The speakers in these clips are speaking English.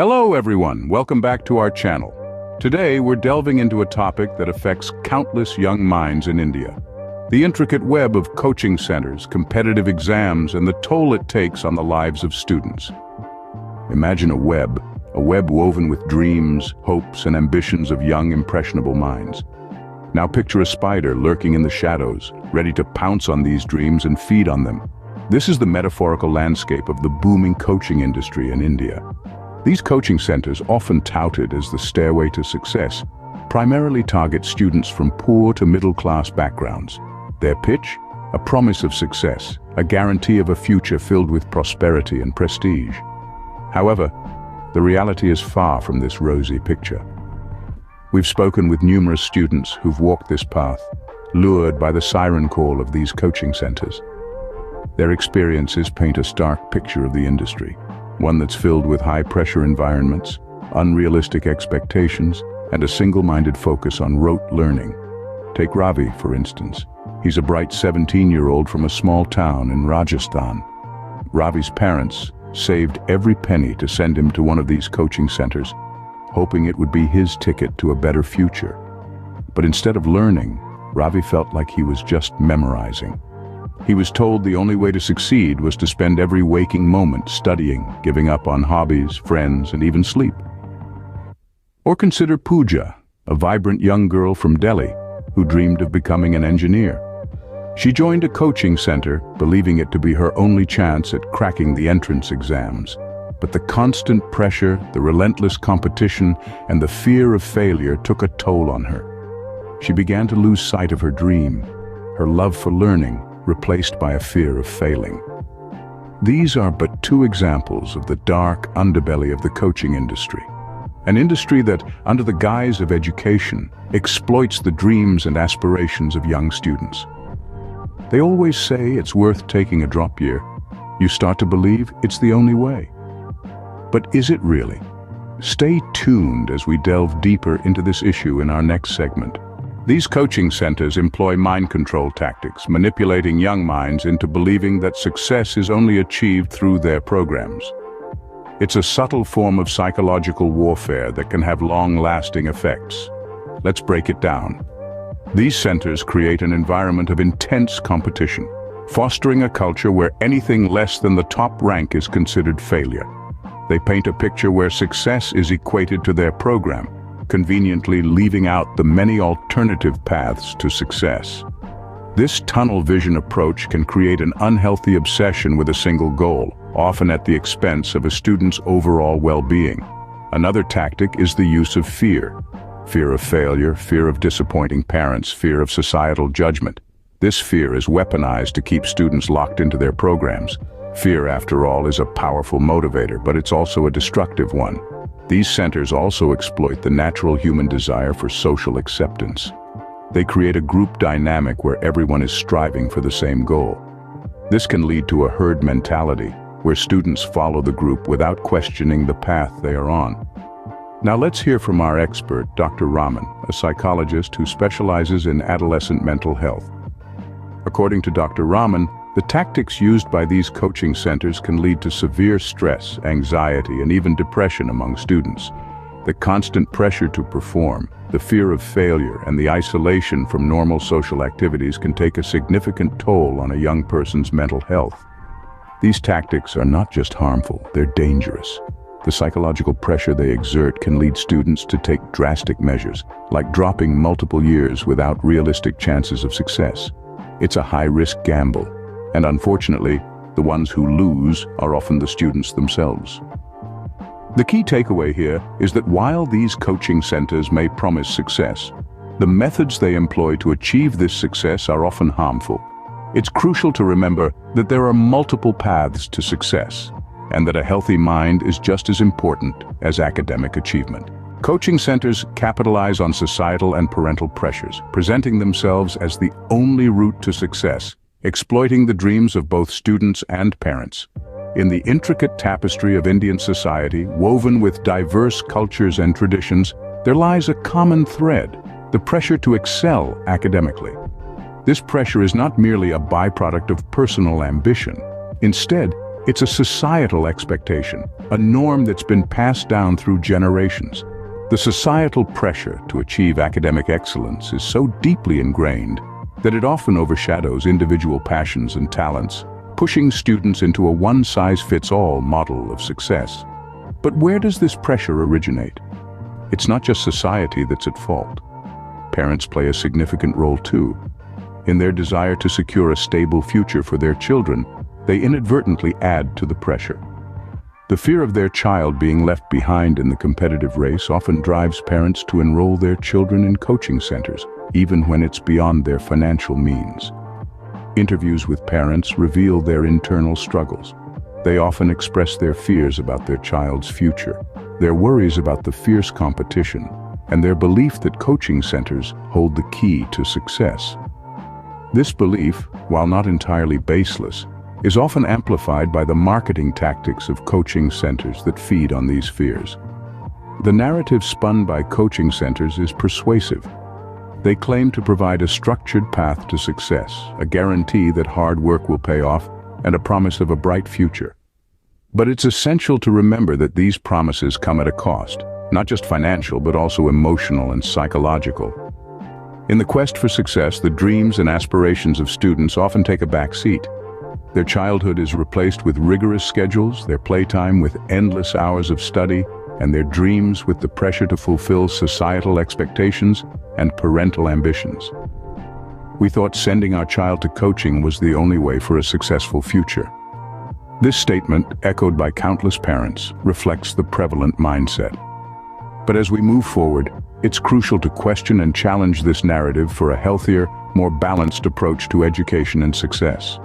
Hello everyone, welcome back to our channel. Today we're delving into a topic that affects countless young minds in India. The intricate web of coaching centers, competitive exams, and the toll it takes on the lives of students. Imagine a web woven with dreams, hopes, and ambitions of young, impressionable minds. Now picture a spider lurking in the shadows, ready to pounce on these dreams and feed on them. This is the metaphorical landscape of the booming coaching industry in India. These coaching centers, often touted as the stairway to success, primarily target students from poor to middle-class backgrounds. Their pitch? A promise of success, a guarantee of a future filled with prosperity and prestige. However, the reality is far from this rosy picture. We've spoken with numerous students who've walked this path, lured by the siren call of these coaching centers. Their experiences paint a stark picture of the industry, one that's filled with high-pressure environments, unrealistic expectations, and a single-minded focus on rote learning. Take Ravi, for instance. He's a bright 17-year-old from a small town in Rajasthan. Ravi's parents saved every penny to send him to one of these coaching centers, hoping it would be his ticket to a better future. But instead of learning, Ravi felt like he was just memorizing. He was told the only way to succeed was to spend every waking moment studying, giving up on hobbies, friends, and even sleep. Or consider Pooja, a vibrant young girl from Delhi who dreamed of becoming an engineer. She joined a coaching center, believing it to be her only chance at cracking the entrance exams. But the constant pressure, the relentless competition, and the fear of failure took a toll on her. She began to lose sight of her dream, her love for learning, replaced by a fear of failing. These are but two examples of the dark underbelly of the coaching industry. An industry that, under the guise of education, exploits the dreams and aspirations of young students. They always say it's worth taking a drop year. You start to believe it's the only way. But is it really? Stay tuned as we delve deeper into this issue in our next segment. These coaching centers employ mind control tactics, manipulating young minds into believing that success is only achieved through their programs. It's a subtle form of psychological warfare that can have long-lasting effects. Let's break it down. These centers create an environment of intense competition, fostering a culture where anything less than the top rank is considered failure. They paint a picture where success is equated to their program, conveniently leaving out the many alternative paths to success. This tunnel vision approach can create an unhealthy obsession with a single goal, often at the expense of a student's overall well-being. Another tactic is the use of fear. Fear of failure, fear of disappointing parents, fear of societal judgment. This fear is weaponized to keep students locked into their programs. Fear, after all, is a powerful motivator, but it's also a destructive one. These centers also exploit the natural human desire for social acceptance. They create a group dynamic where everyone is striving for the same goal. This can lead to a herd mentality, where students follow the group without questioning the path they are on. Now let's hear from our expert, Dr. Raman, a psychologist who specializes in adolescent mental health. According to Dr. Raman, the tactics used by these coaching centers can lead to severe stress, anxiety, and even depression among students. The constant pressure to perform, the fear of failure, and the isolation from normal social activities can take a significant toll on a young person's mental health. These tactics are not just harmful, they're dangerous. The psychological pressure they exert can lead students to take drastic measures, like dropping multiple years without realistic chances of success. It's a high-risk gamble. And unfortunately, the ones who lose are often the students themselves. The key takeaway here is that while these coaching centers may promise success, the methods they employ to achieve this success are often harmful. It's crucial to remember that there are multiple paths to success, and that a healthy mind is just as important as academic achievement. Coaching centers capitalize on societal and parental pressures, presenting themselves as the only route to success, exploiting the dreams of both students and parents. In the intricate tapestry of Indian society, woven with diverse cultures and traditions, there lies a common thread: the pressure to excel academically. This pressure is not merely a byproduct of personal ambition. Instead, It's a societal expectation, a norm that's been passed down through generations. The societal pressure to achieve academic excellence is so deeply ingrained that it often overshadows individual passions and talents, pushing students into a one-size-fits-all model of success. But where does this pressure originate? It's not just society that's at fault. Parents play a significant role too. In their desire to secure a stable future for their children, they inadvertently add to the pressure. The fear of their child being left behind in the competitive race often drives parents to enroll their children in coaching centers, even when it's beyond their financial means. Interviews with parents reveal their internal struggles. They often express their fears about their child's future, their worries about the fierce competition, and their belief that coaching centers hold the key to success. This belief, while not entirely baseless, is often amplified by the marketing tactics of coaching centers that feed on these fears. The narrative spun by coaching centers is persuasive. They claim to provide a structured path to success, a guarantee that hard work will pay off, and a promise of a bright future. But it's essential to remember that these promises come at a cost, not just financial but also emotional and psychological. In the quest for success, the dreams and aspirations of students often take a back seat. Their childhood is replaced with rigorous schedules, their playtime with endless hours of study, and their dreams with the pressure to fulfill societal expectations and parental ambitions. We thought sending our child to coaching was the only way for a successful future. This statement, echoed by countless parents, reflects the prevalent mindset. But as we move forward, it's crucial to question and challenge this narrative for a healthier, more balanced approach to education and success.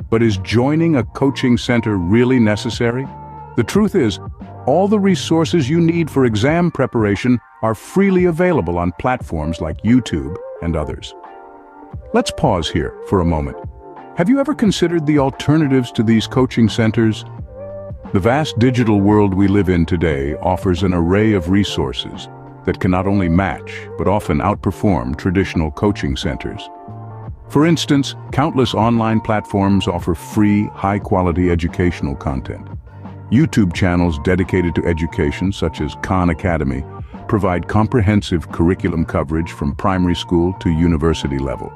But is joining a coaching center really necessary? The truth is, all the resources you need for exam preparation are freely available on platforms like YouTube and others. Let's pause here for a moment. Have you ever considered the alternatives to these coaching centers? The vast digital world we live in today offers an array of resources that can not only match, but often outperform traditional coaching centers. For instance, countless online platforms offer free, high-quality educational content. YouTube channels dedicated to education, such as Khan Academy, provide comprehensive curriculum coverage from primary school to university level.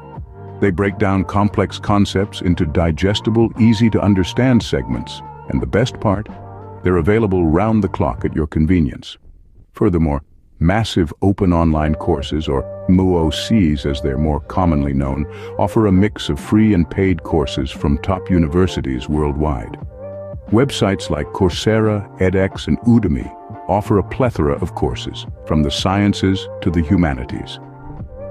They break down complex concepts into digestible, easy-to-understand segments, and the best part, they're available round the clock at your convenience. Furthermore, massive open online courses, or MOOCs as they're more commonly known, offer a mix of free and paid courses from top universities worldwide. Websites like Coursera, edX, and Udemy offer a plethora of courses, from the sciences to the humanities.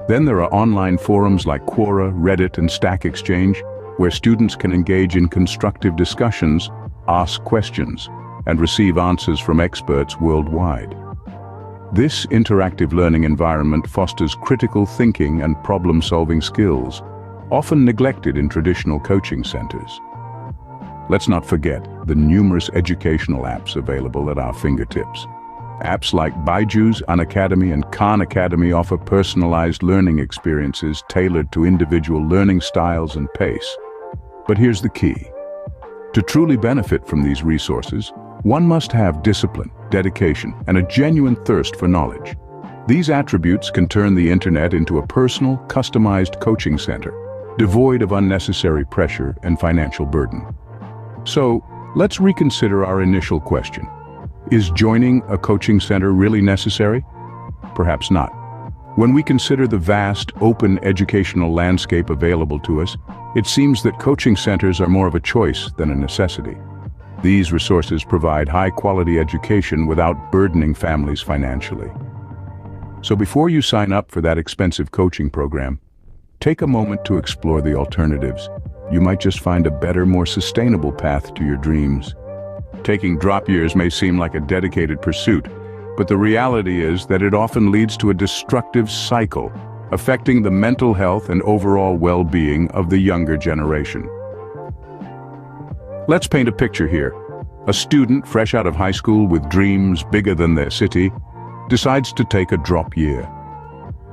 Then there are online forums like Quora, Reddit, and Stack Exchange, where students can engage in constructive discussions, ask questions, and receive answers from experts worldwide. This interactive learning environment fosters critical thinking and problem-solving skills, often neglected in traditional coaching centers. Let's not forget the numerous educational apps available at our fingertips. Apps like Byju's, Unacademy, and Khan Academy offer personalized learning experiences tailored to individual learning styles and pace. But here's the key. To truly benefit from these resources, one must have discipline, dedication, and a genuine thirst for knowledge. These attributes can turn the internet into a personal, customized coaching center, devoid of unnecessary pressure and financial burden. So, let's reconsider our initial question. Is joining a coaching center really necessary? Perhaps not. When we consider the vast, open educational landscape available to us, it seems that coaching centers are more of a choice than a necessity. These resources provide high-quality education without burdening families financially. So before you sign up for that expensive coaching program, take a moment to explore the alternatives. You might just find a better, more sustainable path to your dreams. Taking drop years may seem like a dedicated pursuit, but the reality is that it often leads to a destructive cycle, affecting the mental health and overall well-being of the younger generation. Let's paint a picture here. A student fresh out of high school with dreams bigger than their city decides to take a drop year.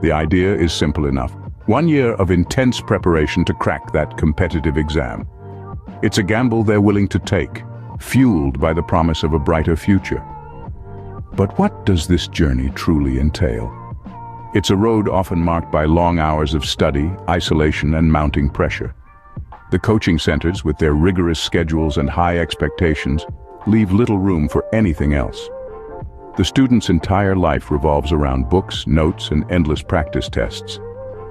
The idea is simple enough. 1 year of intense preparation to crack that competitive exam. It's a gamble they're willing to take, fueled by the promise of a brighter future. But what does this journey truly entail? It's a road often marked by long hours of study, isolation, and mounting pressure. The coaching centers, with their rigorous schedules and high expectations, leave little room for anything else. The student's entire life revolves around books, notes, and endless practice tests.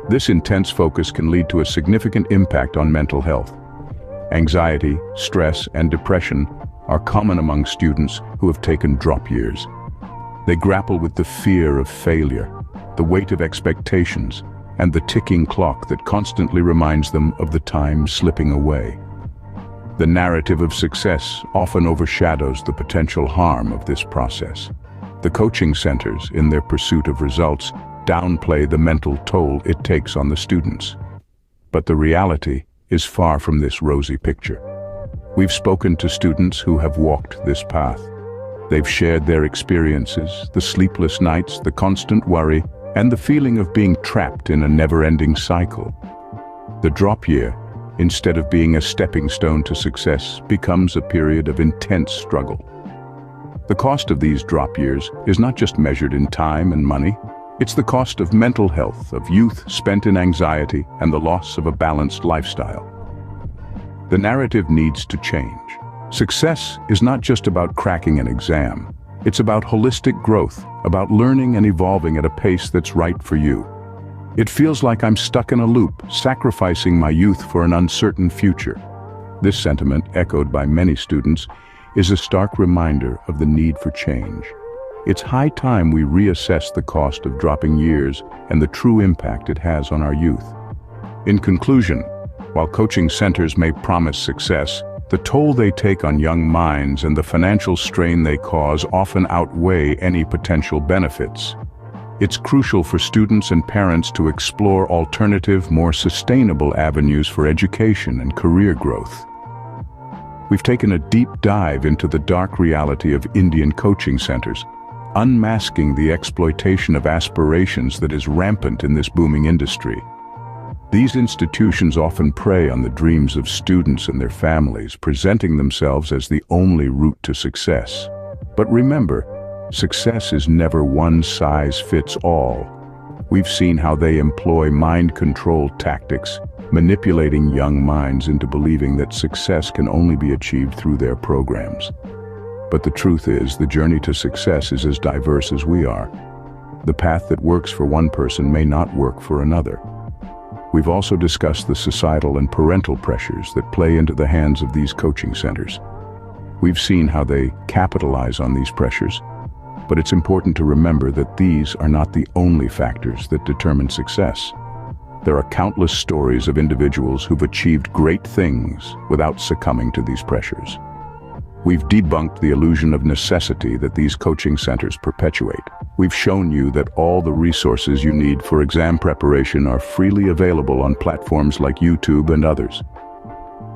This intense focus can lead to a significant impact on mental health. Anxiety, stress, and depression are common among students who have taken drop years. They grapple with the fear of failure, the weight of expectations, and the ticking clock that constantly reminds them of the time slipping away. The narrative of success often overshadows the potential harm of this process. The coaching centers, in their pursuit of results, downplay the mental toll it takes on the students. But the reality is far from this rosy picture. We've spoken to students who have walked this path. They've shared their experiences, the sleepless nights, the constant worry, and the feeling of being trapped in a never-ending cycle. The drop year, instead of being a stepping stone to success, becomes a period of intense struggle. The cost of these drop years is not just measured in time and money. It's the cost of mental health, of youth spent in anxiety, and the loss of a balanced lifestyle. The narrative needs to change. Success is not just about cracking an exam. It's about holistic growth, about learning and evolving at a pace that's right for you. It feels like I'm stuck in a loop, sacrificing my youth for an uncertain future. This sentiment, echoed by many students, is a stark reminder of the need for change. It's high time we reassess the cost of dropping years and the true impact it has on our youth. In conclusion, while coaching centers may promise success, the toll they take on young minds and the financial strain they cause often outweigh any potential benefits. It's crucial for students and parents to explore alternative, more sustainable avenues for education and career growth. We've taken a deep dive into the dark reality of Indian coaching centers, unmasking the exploitation of aspirations that is rampant in this booming industry. These institutions often prey on the dreams of students and their families, presenting themselves as the only route to success. But remember, success is never one size fits all. We've seen how they employ mind control tactics, manipulating young minds into believing that success can only be achieved through their programs. But the truth is, the journey to success is as diverse as we are. The path that works for one person may not work for another. We've also discussed the societal and parental pressures that play into the hands of these coaching centers. We've seen how they capitalize on these pressures, but it's important to remember that these are not the only factors that determine success. There are countless stories of individuals who've achieved great things without succumbing to these pressures. We've debunked the illusion of necessity that these coaching centers perpetuate. We've shown you that all the resources you need for exam preparation are freely available on platforms like YouTube and others.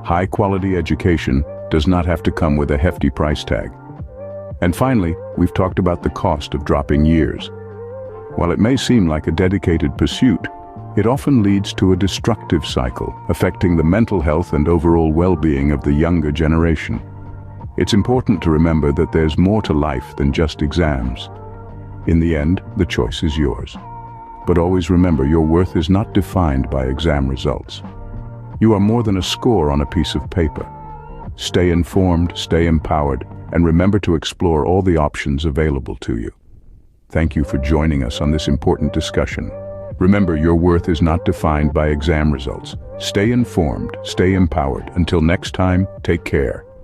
High-quality education does not have to come with a hefty price tag. And finally, we've talked about the cost of dropping years. While it may seem like a dedicated pursuit, it often leads to a destructive cycle, affecting the mental health and overall well-being of the younger generation. It's important to remember that there's more to life than just exams. In the end, the choice is yours. But always remember, your worth is not defined by exam results. You are more than a score on a piece of paper. Stay informed, stay empowered, and remember to explore all the options available to you. Thank you for joining us on this important discussion. Remember, your worth is not defined by exam results. Stay informed, stay empowered. Until next time, take care.